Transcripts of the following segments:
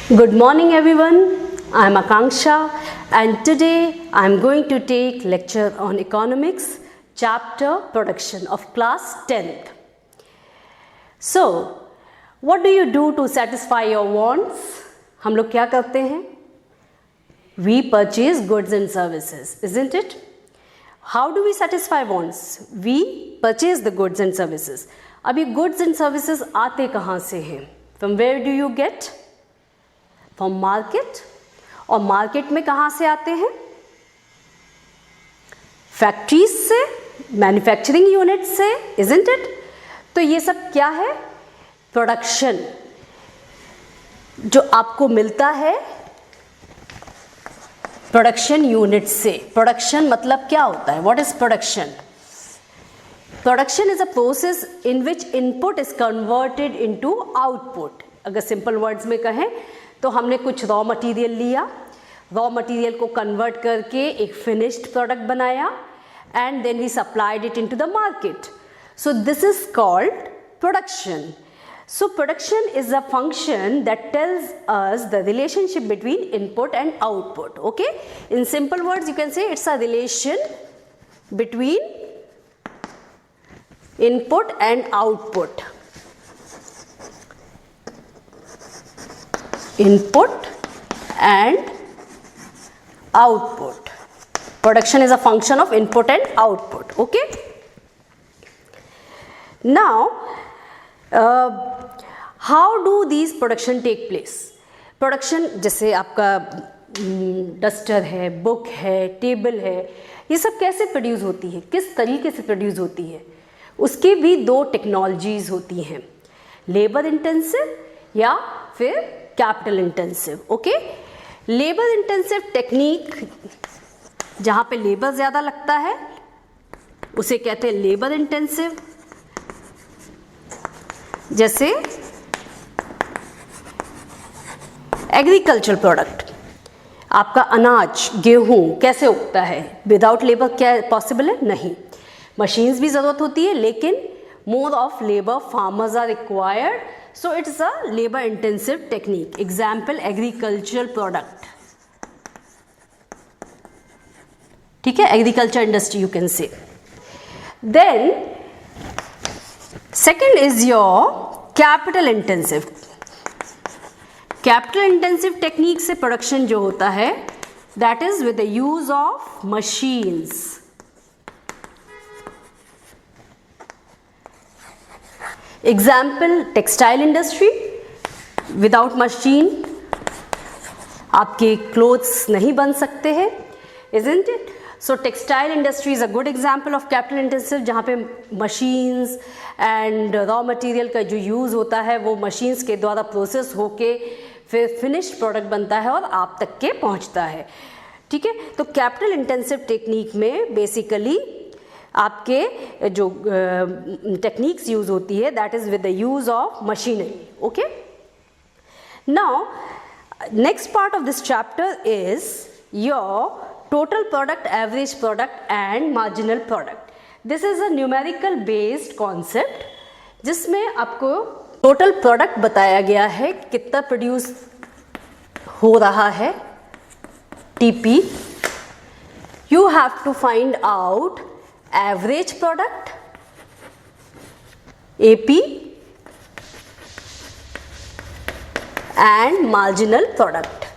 Good morning everyone, I am Akanksha and today I am going to take lecture on economics, chapter production of class 10th. So, what do you do to satisfy your wants? हम लोग क्या करते हैं? We purchase goods and services, isn't it? How do we satisfy wants? We purchase the goods and services. अब ये goods and services आते कहाँ से हैं? From where do you get? From market. और मार्केट में कहाँ से आते हैं? फैक्ट्रीज से, मैन्युफैक्चरिंग यूनिट से, isn't it? तो ये सब क्या है? प्रोडक्शन जो आपको मिलता है प्रोडक्शन यूनिट से. प्रोडक्शन मतलब क्या होता है? What is production? Production is a process in which input is converted into output. अगर सिंपल वर्ड्स में कहें तो हमने कुछ रॉ मटेरियल लिया, रॉ मटेरियल को कन्वर्ट करके एक फिनिश्ड प्रोडक्ट बनाया and then we supplied it into the market. So this is called production. So production is a function that tells us the relationship between input and output. Okay, in simple words you can say it's a relation between input and output. Input and output. Production is a function of input and output. Okay, now how do these production take place? Production जैसे आपका duster है, book है, table है, ये सब कैसे produce होती है, किस तरीके से प्रोड्यूस होती है? उसकी भी दो टेक्नोलॉजीज होती हैं, लेबर इंटेंसिव या फिर capital intensive. Okay, labour intensive technique जहाँ पे लेबर ज़्यादा लगता है उसे कहते हैं लेबर इंटेंसिव. जैसे एग्रीकल्चर प्रोडक्ट, आपका अनाज, गेहूं कैसे उगता है? विदाउट लेबर क्या पॉसिबल है? नहीं. मशीन्स भी ज़रूरत होती है लेकिन more of labour farmers are required, so it's a labour intensive technique. Example agriculture product. ठीक है, agriculture industry you can say. Then second is your capital intensive. Capital intensive technique से production जो होता है that is with the use of machines. Example textile industry. Without machine आपके clothes नहीं बन सकते हैं, isn't it? So textile industry is a good example of capital intensive, जहाँ पे machines and raw material का जो use होता है वो machines के द्वारा process होके फिर finished product बनता है और आप तक के पहुँचता है. ठीक है, तो capital intensive technique में basically आपके जो techniques use होती है that is with the use of machinery. Okay, now next part of this chapter is your total product, average product and marginal product. This is a numerical based concept जिसमें आपको total product बताया गया है, कितना produce हो रहा है, TP. You have to find out average product, AP and marginal product.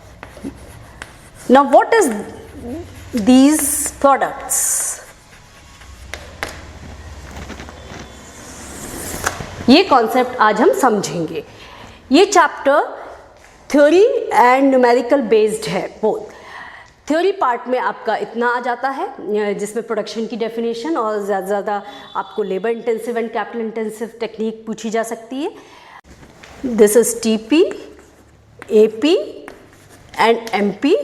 Now what is these products? ये कॉन्सेप्ट आज हम समझेंगे. ये chapter theory and numerical based है. बोथ थ्योरी पार्ट में आपका इतना आ जाता है जिसमें प्रोडक्शन की डेफिनेशन और ज़्यादा ज़्यादा आपको labour intensive and capital intensive technique पूछी जा सकती है. This is TP, AP and MP.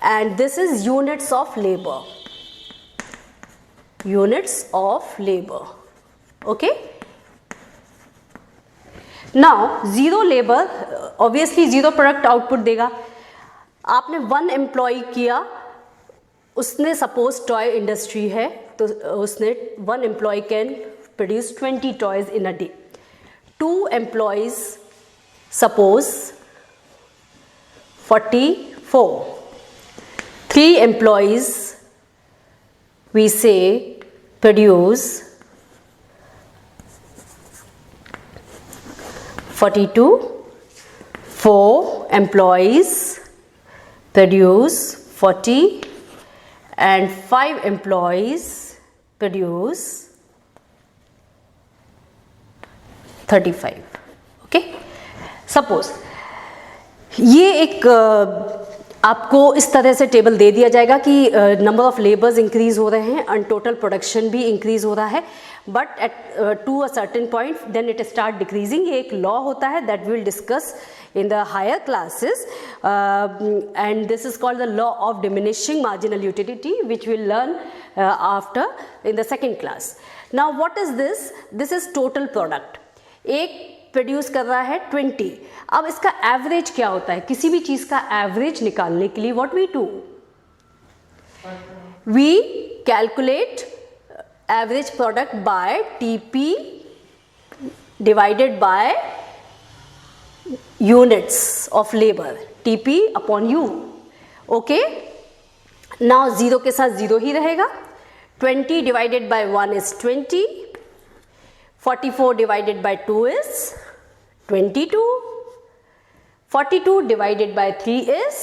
And this is units of labor. Units of labor. Okay. Now zero labor, obviously zero product output देगा. आपने one employee किया, उसने suppose toy industry है तो उसने one employee can produce 20 toys in a day. Two employees suppose 44. 3 employees we say produce 42. 4 employees produce 40 and 5 employees produce 35. Okay, suppose ये एक आपको इस तरह से टेबल दे दिया जाएगा कि नंबर ऑफ लेबर्स इंक्रीज हो रहे हैं एंड टोटल प्रोडक्शन भी इंक्रीज हो रहा है, but at to a certain point then it start decreasing. ये एक लॉ होता है that will discuss in the higher classes, and this is called the law of diminishing marginal utility, which we'll learn after in the second class. Now what is this? This is total product. एक produce कर रहा है 20. अब इसका average क्या होता है? किसी भी चीज का एवरेज निकालने के लिए what we do? We calculate average product by TP divided by units of labor, TP upon U. Okay, now 0 के साथ 0 ही रहेगा. 20 divided by 1 is 20. 44 divided by 2 is 22. 42 divided by 3 is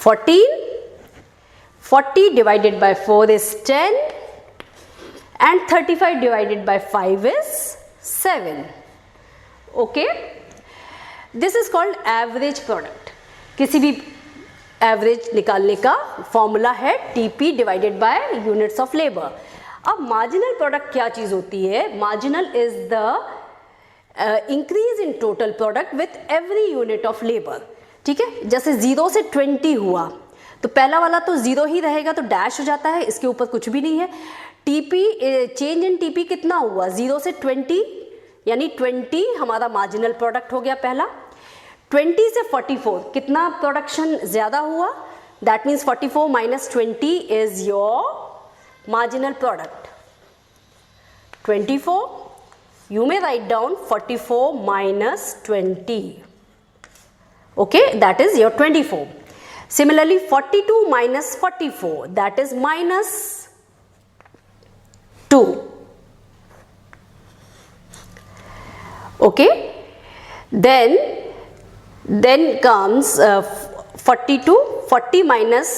14. 40 divided by 4 is 10. And 35 divided by 5 is 7. Okay, this is called average product. किसी भी average निकालने का formula है TP divided by units of labour. अब marginal product क्या चीज होती है? Marginal is the increase in total product with every unit of labour. ठीक है, जैसे 0 से 20 हुआ तो पहला वाला तो 0 ही रहेगा, तो डैश हो जाता है, इसके ऊपर कुछ भी नहीं है. टीपी चेंज इन टीपी कितना हुआ? 0 से 20 यानी 20 हमारा मार्जिनल प्रोडक्ट हो गया पहला. 20 से 44 कितना प्रोडक्शन ज्यादा हुआ? That means 44 minus 20 is your marginal product. 24, you may write down 44 minus 20. Okay, that is your 24. Similarly, 42 minus 44, that is minus 2. Okay, then comes 42. 40 minus,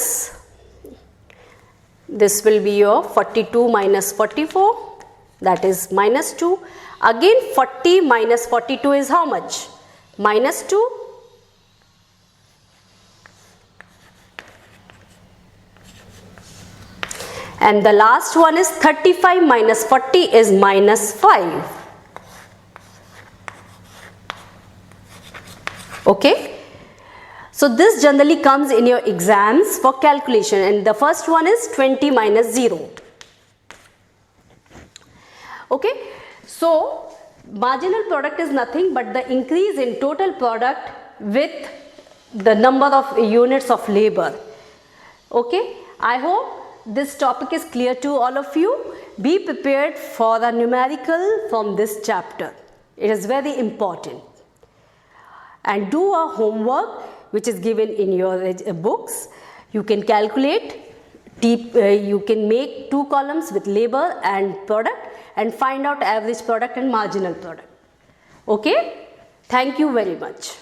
this will be your 42 minus 44, that is minus 2. Again 40 minus 42 is how much? Minus 2. And the last one is 35 minus 40 is minus 5. Okay, so this generally comes in your exams for calculation, and the first one is 20 minus 0. Okay, so marginal product is nothing but the increase in total product with the number of units of labor. Okay, I hope this topic is clear to all of you. Be prepared for the numerical from this chapter. It is very important. And do a homework which is given in your books. You can calculate, you can make 2 columns with labor and product and find out average product and marginal product. Okay, thank you very much.